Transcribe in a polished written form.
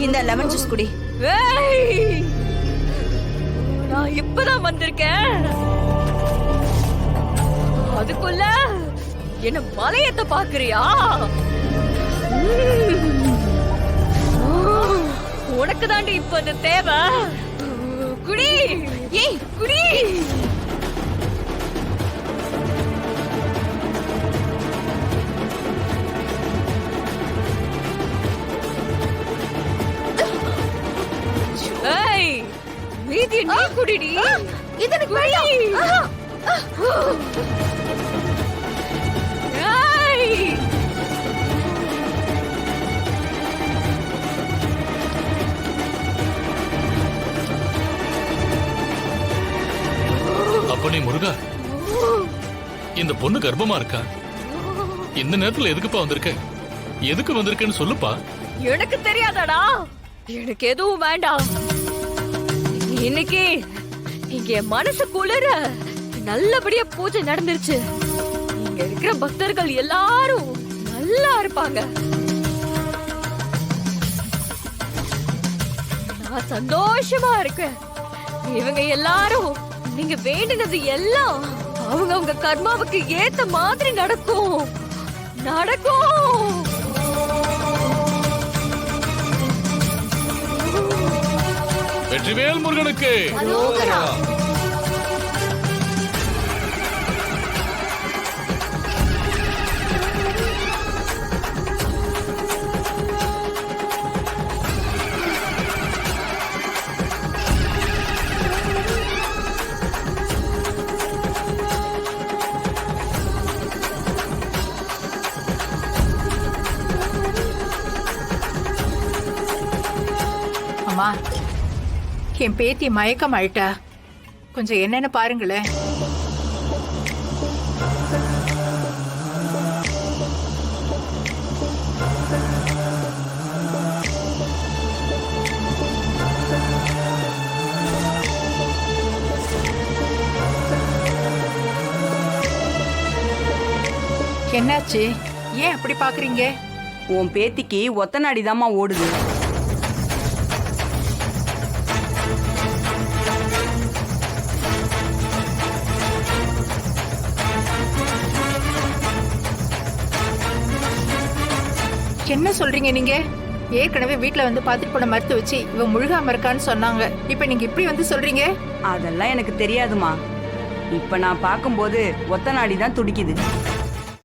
இந்த lemon juice குடி. ஏய், நான் இப்பதான் வந்திருக்கேன், அதுக்குள்ள என்ன மலையத்தை பாக்குறியா? உனக்கு தாண்டி இப்ப இந்த தேவை. குடி. ஏய் குடி. ஏய், மீதி நீ குடிடி. இது எனக்கு வேண்டாம். ஏய், அப்பனே முருகா, இந்த பொண்ணு கர்ப்பமா இருக்கா? இந்த நேரத்துல எதுக்குப்பா வந்திருக்க? எதுக்கு வந்திருக்கேன்னு சொல்லுப்பா. எனக்கு தெரியாதடா, எனக்கு எதுவும் வேண்டாம். இன்னைக்கு இங்க என் மனசு குளிர நல்லபடியா பூஜை நடந்துருச்சு. இங்க இருக்கிற பக்தர்கள் எல்லாரும் நல்லா இருப்பாங்க. நான் சந்தோஷமா இருக்கேன். இவங்க எல்லாரும் நீங்க வேண்டினது எல்லாம் அவங்க அவங்க கர்மாவுக்கு ஏத்த மாதிரி நடக்கும் நடக்கும். வெற்றிவேல் முருகனுக்கு. அம்மா, என் பேத்தி மயக்கம் ஆயிட்டா, கொஞ்சம் என்னன்னு பாருங்களேன். என்னாச்சு? ஏன் அப்படி பாக்குறீங்க? உன் பேத்திக்கு ஒத்த நாடிதாம்மா ஓடுது. என்ன சொல்றீங்க நீங்க? ஏற்கனவே வீட்ல வந்து பாத்துட்டு போன மருத்துவ வச்சு இவ முழுகாம இருக்கான்னு சொன்னாங்க. இப்ப நீங்க இப்படி வந்து சொல்றீங்க? அதெல்லாம் எனக்கு தெரியாதுமா. இப்ப நான் பாக்கும்போது ஒத்த நாடி தான் துடிக்குது.